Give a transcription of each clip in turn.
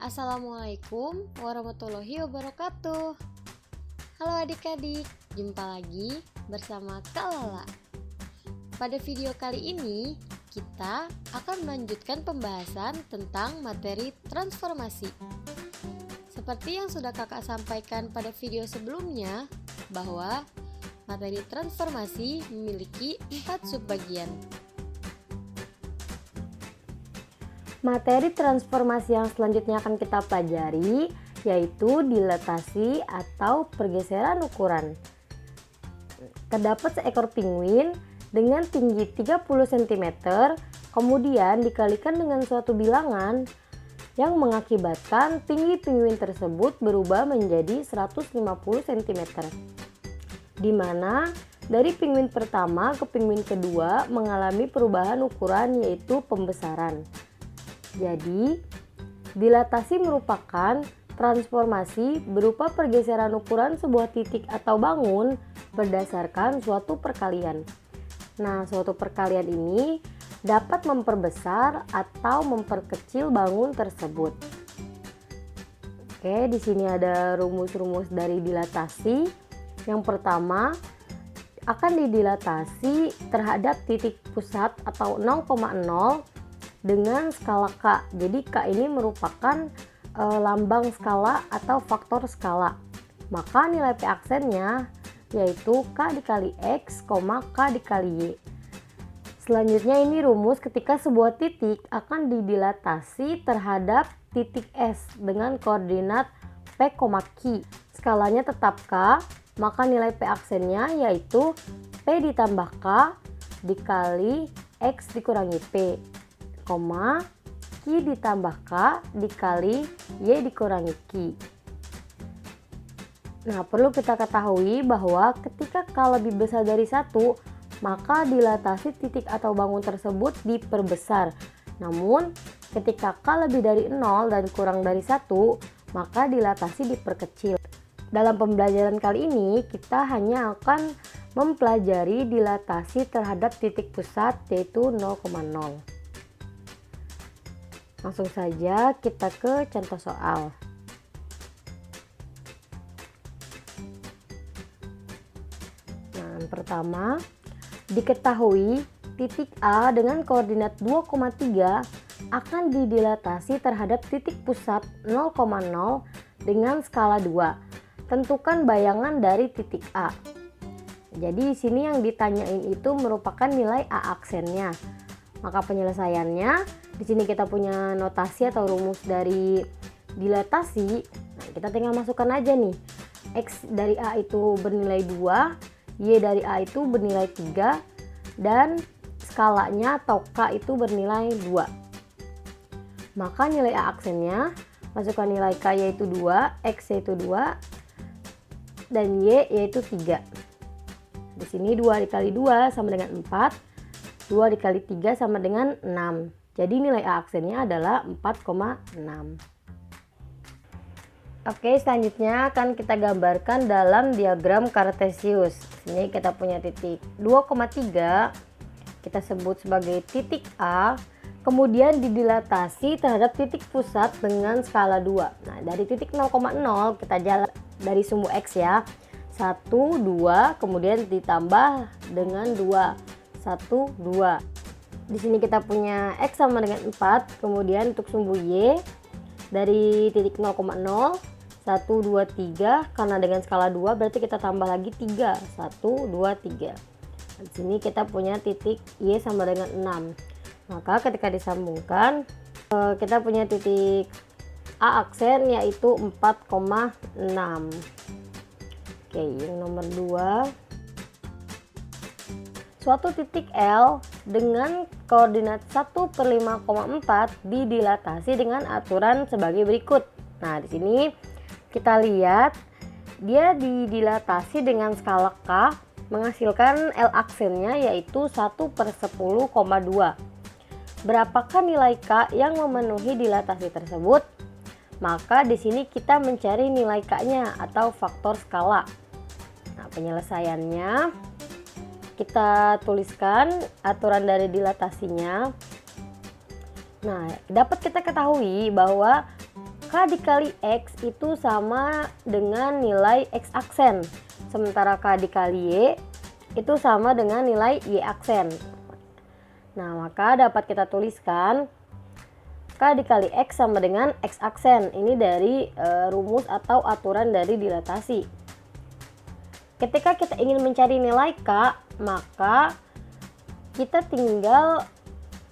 Assalamualaikum warahmatullahi wabarakatuh. Halo adik-adik, jumpa lagi bersama Kak Lala. Pada video kali ini, kita akan melanjutkan pembahasan tentang materi transformasi. Seperti yang sudah kakak sampaikan pada video sebelumnya, bahwa materi transformasi memiliki 4 subbagian. Materi transformasi yang selanjutnya akan kita pelajari yaitu dilatasi atau pergeseran ukuran. Terdapat seekor penguin dengan tinggi 30 cm, kemudian dikalikan dengan suatu bilangan yang mengakibatkan tinggi penguin tersebut berubah menjadi 150 cm. Di mana dari penguin pertama ke penguin kedua mengalami perubahan ukuran yaitu pembesaran. Jadi, dilatasi merupakan transformasi berupa pergeseran ukuran sebuah titik atau bangun berdasarkan suatu perkalian. Nah, suatu perkalian ini dapat memperbesar atau memperkecil bangun tersebut. Oke, di sini ada rumus-rumus dari dilatasi. Yang pertama, akan didilatasi terhadap titik pusat atau 0,0 dengan skala K. Jadi K ini merupakan lambang skala atau faktor skala. Maka nilai P aksennya yaitu K dikali X, K dikali Y. Selanjutnya ini rumus ketika sebuah titik akan didilatasi terhadap titik S dengan koordinat P, Q. Skalanya tetap K, maka nilai P aksennya yaitu P ditambah K dikali X dikurangi P. Q ditambah K dikali Y dikurangi Q. Nah, perlu kita ketahui bahwa ketika K lebih besar dari 1, maka dilatasi titik atau bangun tersebut diperbesar. Namun, ketika K lebih dari 0 dan kurang dari 1, maka dilatasi diperkecil. Dalam pembelajaran kali ini, kita hanya akan mempelajari dilatasi terhadap titik pusat yaitu 0,0. Langsung saja kita ke contoh soal. Nah, yang pertama, diketahui titik A dengan koordinat 2,3 akan didilatasi terhadap titik pusat 0,0 dengan skala 2. Tentukan bayangan dari titik A. Jadi di sini yang ditanyain itu merupakan nilai A aksennya. Maka penyelesaiannya, di sini kita punya notasi atau rumus dari dilatasi. Nah, kita tinggal masukkan aja nih. X dari A itu bernilai 2, Y dari A itu bernilai 3, dan skalanya atau K itu bernilai 2. Maka nilai A aksennya, masukkan nilai K yaitu 2, X yaitu 2, dan Y yaitu 3. Di sini 2 dikali 2 sama dengan 4. 2 dikali 3 sama dengan 6. Jadi nilai A aksennya adalah 4,6. Oke, selanjutnya akan kita gambarkan dalam diagram Kartesius. Ini kita punya titik 2,3 kita sebut sebagai titik A, kemudian didilatasi terhadap titik pusat dengan skala 2. Nah, dari titik 0,0 kita jalan dari sumbu X ya. 1, 2, kemudian ditambah dengan 2. 1, 2. Di sini kita punya X sama dengan 4, kemudian untuk sumbu Y dari titik 0,0, 1, 2, 3, karena dengan skala 2 berarti kita tambah lagi 3, 1, 2, 3. Di sini kita punya titik Y sama dengan 6. Maka ketika disambungkan, kita punya titik A aksen yaitu 4,6. Oke, yang nomor 2. Suatu titik L dengan koordinat 1/5,4 didilatasi dengan aturan sebagai berikut. Nah, di sini kita lihat dia didilatasi dengan skala K menghasilkan L aksennya yaitu 1/10,2. Berapakah nilai K yang memenuhi dilatasi tersebut? Maka di sini kita mencari nilai K-nya atau faktor skala. Nah, penyelesaiannya kita tuliskan aturan dari dilatasinya. Nah, dapat kita ketahui bahwa K K dikali X itu sama dengan nilai X aksen. Sementara K dikali Y itu sama dengan nilai Y aksen. Nah, maka dapat kita tuliskan K dikali X sama dengan X aksen. Ini dari rumus atau aturan dari dilatasi. Ketika kita ingin mencari nilai K, maka kita tinggal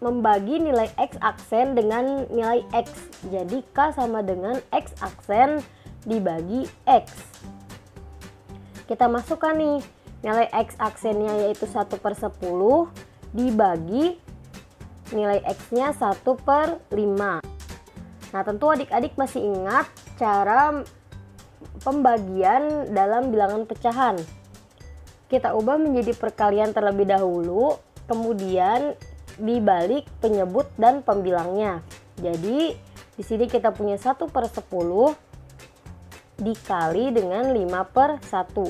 membagi nilai X aksen dengan nilai X. Jadi K sama dengan X aksen dibagi X. Kita masukkan nih nilai X aksennya yaitu 1/10 dibagi nilai X-nya 1/5. Nah, tentu adik-adik masih ingat cara pembagian dalam bilangan pecahan. Kita ubah menjadi perkalian terlebih dahulu, kemudian dibalik penyebut dan pembilangnya. Jadi di sini kita punya 1/10 dikali dengan 5/1.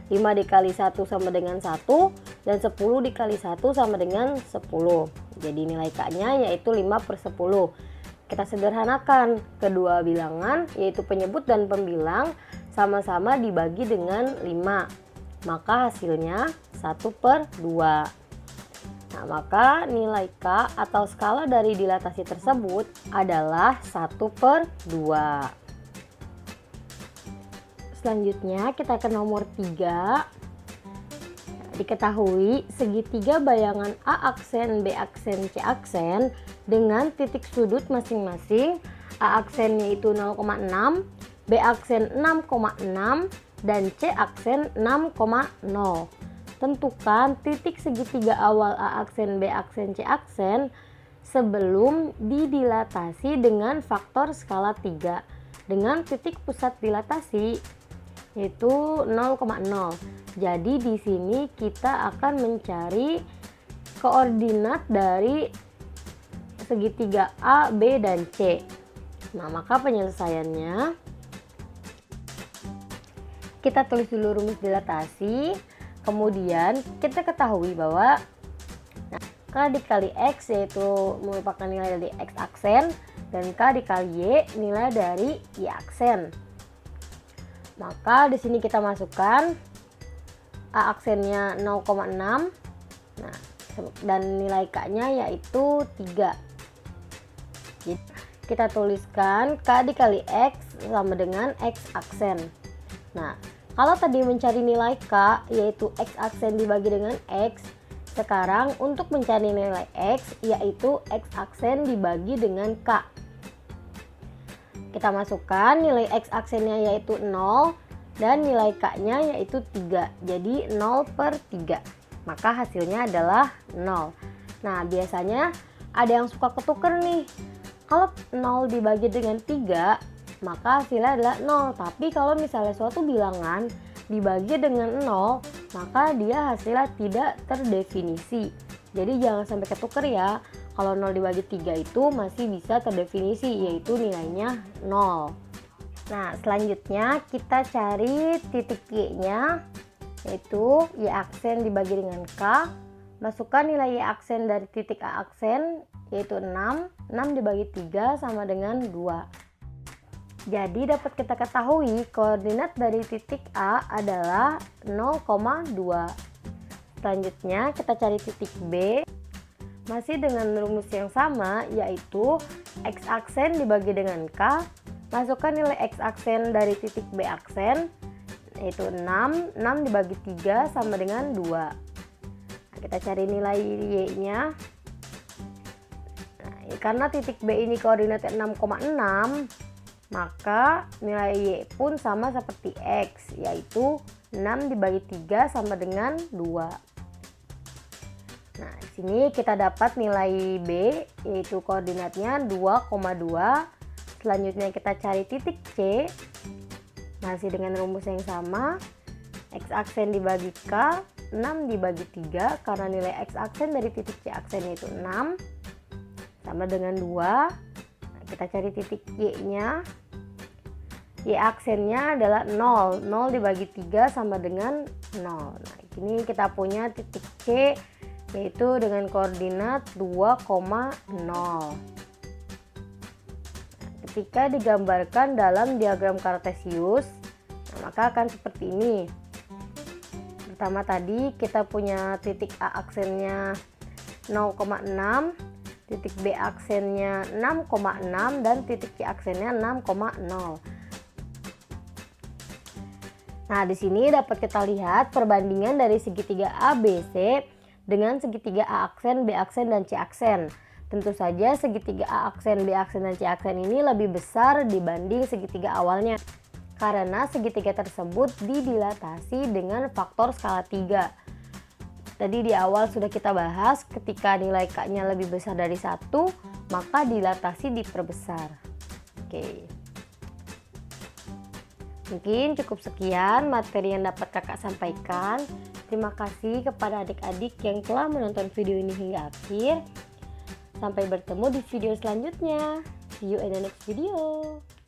5 dikali 1 sama dengan 1 dan 10 dikali 1 sama dengan 10. Jadi nilai K-nya yaitu 5/10. Kita sederhanakan kedua bilangan yaitu penyebut dan pembilang sama-sama dibagi dengan 5. Maka hasilnya 1/2. Nah, maka nilai K atau skala dari dilatasi tersebut adalah 1/2. Selanjutnya kita ke nomor 3. Diketahui segitiga bayangan A aksen, B aksen, C aksen dengan titik sudut masing-masing. A aksennya itu 0,6, B aksen 6,6, dan C aksen 6,0. Tentukan titik segitiga awal A aksen, B aksen, C aksen sebelum didilatasi dengan faktor skala 3 dengan titik pusat dilatasi yaitu 0,0. Jadi di sini kita akan mencari koordinat dari segitiga A, B, dan C. Nah, maka penyelesaiannya kita tulis dulu rumus dilatasi. Kemudian kita ketahui bahwa K dikali X yaitu merupakan nilai dari X aksen dan K dikali Y nilai dari Y aksen. Maka di sini kita masukkan A aksennya 0,6. Nah, dan nilai K-nya yaitu 3. Jadi kita tuliskan K dikali X sama dengan X aksen. Nah, kalau tadi mencari nilai K yaitu X aksen dibagi dengan X, sekarang untuk mencari nilai X yaitu X aksen dibagi dengan K. Kita masukkan nilai X aksennya yaitu 0 dan nilai K-nya yaitu 3. Jadi 0/3. Maka hasilnya adalah 0. Nah, biasanya ada yang suka ketuker nih. Kalau 0 dibagi dengan 3, maka hasilnya adalah 0. Tapi kalau misalnya suatu bilangan dibagi dengan 0, maka dia hasilnya tidak terdefinisi. Jadi jangan sampai ketuker ya. Kalau 0 dibagi 3 itu masih bisa terdefinisi, yaitu nilainya 0. Nah, selanjutnya kita cari titik Y-nya, yaitu Y aksen dibagi dengan K. Masukkan nilai Y aksen dari titik A aksen, yaitu 6. 6 dibagi 3 sama dengan 2. Jadi dapat kita ketahui koordinat dari titik A adalah 0,2. Selanjutnya kita cari titik B. Masih dengan rumus yang sama, yaitu X aksen dibagi dengan K. Masukkan nilai X aksen dari titik B aksen, yaitu 6. 6 dibagi 3 sama dengan 2. Nah, kita cari nilai Y-nya. Nah, karena titik B ini koordinatnya 6,6, maka nilai Y pun sama seperti X, yaitu 6 dibagi 3 sama dengan 2. Nah, di sini kita dapat nilai B, yaitu koordinatnya 2,2. Selanjutnya kita cari titik C. Masih dengan rumus yang sama. X aksen dibagi K, 6 dibagi 3, karena nilai X aksen dari titik C aksen yaitu 6, sama dengan 2. Nah, kita cari titik Y-nya. Y aksennya adalah 0. 0 dibagi 3 sama dengan 0. Nah, ini kita punya titik C yaitu dengan koordinat 2,0. Nah, Ketika digambarkan dalam diagram kartesius, maka akan seperti ini. Pertama tadi kita punya titik A aksennya 0,6, titik B aksennya 6,6, dan titik C aksennya 6,0. Nah, di sini dapat kita lihat perbandingan dari segitiga ABC dengan segitiga A aksen, B aksen, dan C aksen. Tentu saja segitiga A aksen, B aksen, dan C aksen ini lebih besar dibanding segitiga awalnya, karena segitiga tersebut didilatasi dengan faktor skala 3. Tadi di awal sudah kita bahas, ketika nilai K-nya lebih besar dari 1, maka dilatasi diperbesar. Oke. Mungkin cukup sekian materi yang dapat kakak sampaikan. Terima kasih kepada adik-adik yang telah menonton video ini hingga akhir. Sampai bertemu di video selanjutnya. See you in the next video.